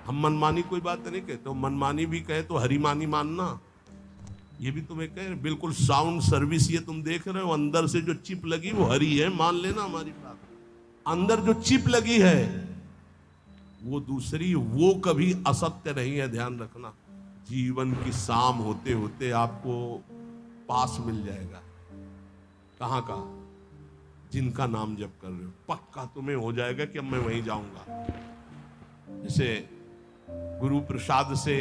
हम मनमानी कोई बात नहीं कहते, तो मनमानी भी कहे तो हरिमानी मानना, ये भी तुम्हें कहे बिल्कुल साउंड सर्विस। ये तुम देख रहे हो अंदर से जो चिप लगी वो हरी है, मान लेना हमारी बात। अंदर जो चिप लगी है वो दूसरी, वो कभी असत्य नहीं है, ध्यान रखना। जीवन की शाम होते होते आपको पास मिल जाएगा। कहां का? जिनका नाम जप कर रहे हो, पक्का तुम्हें हो जाएगा कि अब मैं वहीं जाऊंगा। जैसे गुरु प्रसाद से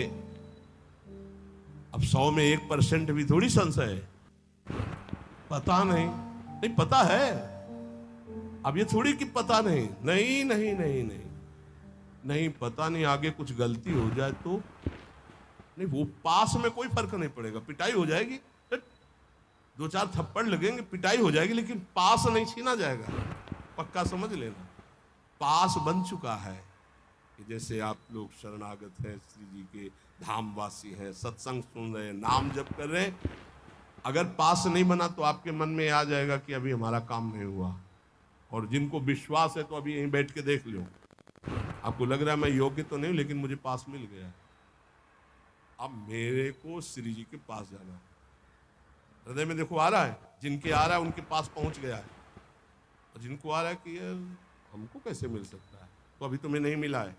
अब 100 में 1% भी थोड़ी संशय है। पता नहीं पता है। अब ये थोड़ी कि पता नहीं, नहीं नहीं नहीं नहीं नहीं पता नहीं, आगे कुछ गलती हो जाए तो नहीं, वो पास में कोई फर्क नहीं पड़ेगा, पिटाई हो जाएगी, 2-4 थप्पड़ लगेंगे, पिटाई हो जाएगी, लेकिन पास नहीं छीना जाएगा, पक्का समझ लेना। पास बन चुका है कि जैसे आप लोग शरणागत हैं, श्री जी के धामवासी हैं, सत्संग सुन रहे हैं, नाम जप कर रहे हैं, अगर पास नहीं बना तो आपके मन में आ जाएगा कि अभी हमारा काम नहीं हुआ। और जिनको विश्वास है तो अभी यहीं बैठ के देख लो, आपको लग रहा है मैं योग्य तो नहीं, लेकिन मुझे पास मिल गया। अब मेरे को श्री जी के पास जाना है, हृदय में देखो आ रहा है, जिनके आ रहा है उनके पास पहुंच गया है, और जिनको आ रहा है कि यार हमको कैसे मिल सकता है, तो अभी तुम्हें नहीं मिला है।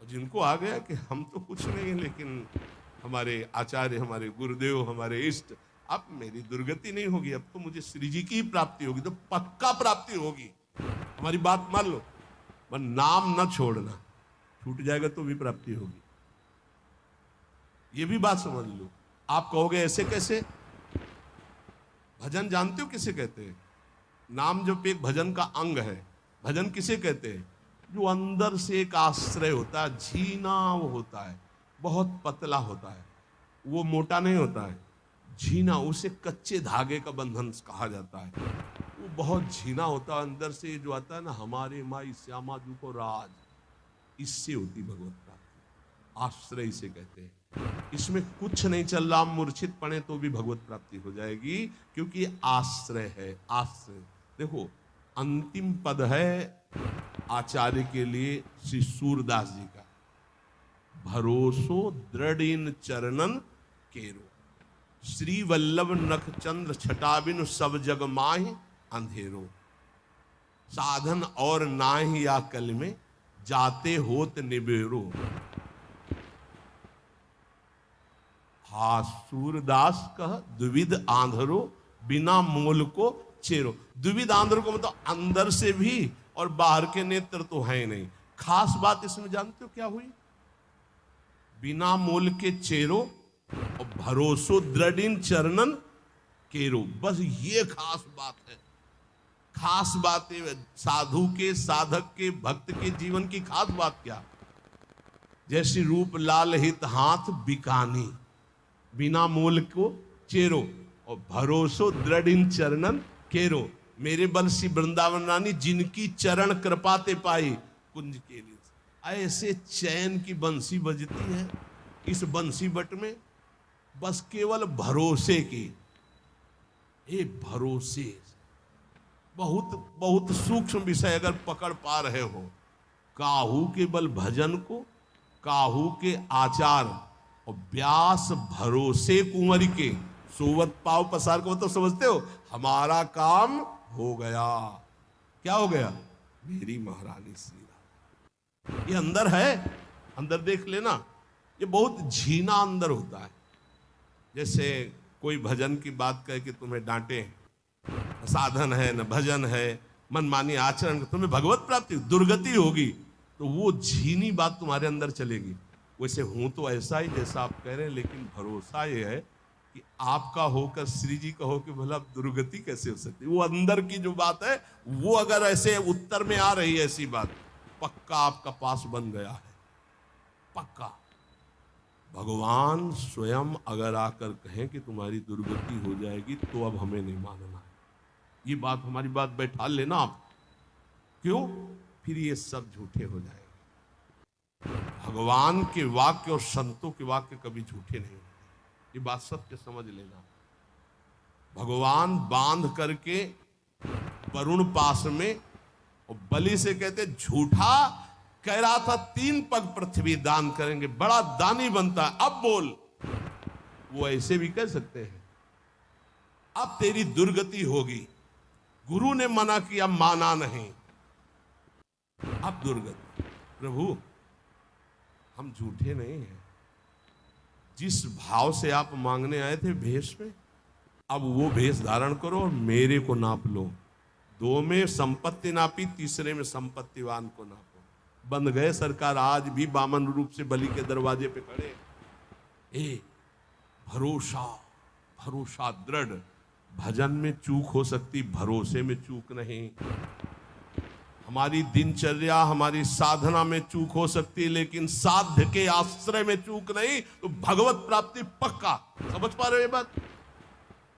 और जिनको आ गया कि हम तो कुछ नहीं है, लेकिन हमारे आचार्य, हमारे गुरुदेव, हमारे इष्ट, अब मेरी दुर्गति नहीं होगी, अब तो मुझे श्री जी की ही प्राप्ति होगी, तो पक्का प्राप्ति होगी। हमारी बात मान लो, पर नाम न छोड़ना, छूट जाएगा तो भी प्राप्ति होगी, ये भी बात समझ लो। आप कहोगे ऐसे कैसे? भजन जानते हो किसे कहते हैं? नाम जब एक भजन का अंग है। भजन किसे कहते हैं? जो अंदर से एक आश्रय होता है, झीना वो होता है, बहुत पतला होता है, वो मोटा नहीं होता है, झीना, उसे कच्चे धागे का बंधन कहा जाता है। वो बहुत झीना होता है, अंदर से जो आता है ना, हमारे माई श्यामा जू को राज, इससे होती भगवत प्राप्ति, आश्रय इसे कहते हैं। इसमें कुछ नहीं चल रहा, मूर्छित पड़े तो भी भगवत प्राप्ति हो जाएगी, क्योंकि आश्रय है। आश्रय देखो, अंतिम पद है आचार्य के लिए श्री सूरदास जी का, भरोसो दृढ़ इन चरणन केरो, श्री वल्लभ नख चंद्र छटाबिन सब जग माहि अंधेरो, साधन और नाहि या कल में जाते होत निबेरो। हा सूरदास कह द्विविध आंधरो, बिना मोल को चेरो। द्विविध आंधरो को मतलब अंदर से भी और बाहर के नेत्र तो है नहीं। खास बात इसमें जानते हो क्या हुई? बिना मोल के चेरो और भरोसो दृढ़ चरणन केरो, बस ये खास बात है। खास बात है साधु के, साधक के, भक्त के जीवन की खास बात क्या? जैसे रूप लाल हित हाथ बिकानी, बिना मोल को चेरो और भरोसो दृढ़ इन चरणन केरो। मेरे बंसी वृंदावन रानी, जिनकी चरण कृपाते पाई कुंज के लिए। ऐसे चैन की बंसी बजती है इस बंसी बट में, बस केवल भरोसे की। ये भरोसे बहुत बहुत सूक्ष्म विषय अगर पकड़ पा रहे हो, काहू के बल भजन को, काहू के आचार और व्यास भरोसे कुंवरी के, सोवत पाव पसार को तो समझते हो, हमारा काम हो गया। क्या हो गया? मेरी महारानी श्री राधा। ये अंदर है, अंदर देख लेना, ये बहुत झीना अंदर होता है। जैसे कोई भजन की बात कहे कि तुम्हें डांटे, साधन है न भजन है, मनमानी आचरण, तुम्हें भगवत प्राप्ति दुर्गति होगी, तो वो झीनी बात तुम्हारे अंदर चलेगी। वैसे हूं तो ऐसा ही जैसा आप कह रहे हैं, लेकिन भरोसा ये है कि आपका होकर श्री जी का हो कि भला दुर्गति कैसे हो सकती है। वो अंदर की जो बात है, वो अगर ऐसे उत्तर में आ रही है ऐसी बात, पक्का आपका पास बन गया है, पक्का। भगवान स्वयं अगर आकर कहें कि तुम्हारी दुर्गति हो जाएगी, तो अब हमें नहीं मानना है। ये बात, हमारी बात बैठा लेना आप। क्यों? फिर ये सब झूठे हो जाएंगे। भगवान के वाक्य और संतों के वाक्य कभी झूठे नहीं होते, ये बात सत्य समझ लेना। भगवान बांध करके वरुण पास में, और बलि से कहते झूठा कह रहा था 3 पग पृथ्वी दान करेंगे, बड़ा दानी बनता है। अब बोल, वो ऐसे भी कह सकते हैं, अब तेरी दुर्गति होगी, गुरु ने मना किया, माना नहीं, अब दुर्गति। प्रभु हम झूठे नहीं हैं, जिस भाव से आप मांगने आए थे भेष में, अब वो भेष धारण करो और मेरे को नाप लो। 2 में संपत्ति नापी, तीसरे में संपत्तिवान को नापो। बंद गए सरकार, आज भी बामन रूप से बलि के दरवाजे पे खड़े। भरोसा, भरोसा दृढ़। भजन में चूक हो सकती, भरोसे में चूक नहीं। हमारी दिनचर्या, हमारी साधना में चूक हो सकती, लेकिन साध्य के आश्रय में चूक नहीं। तो भगवत प्राप्ति पक्का। समझ पा रहे हो ये बात?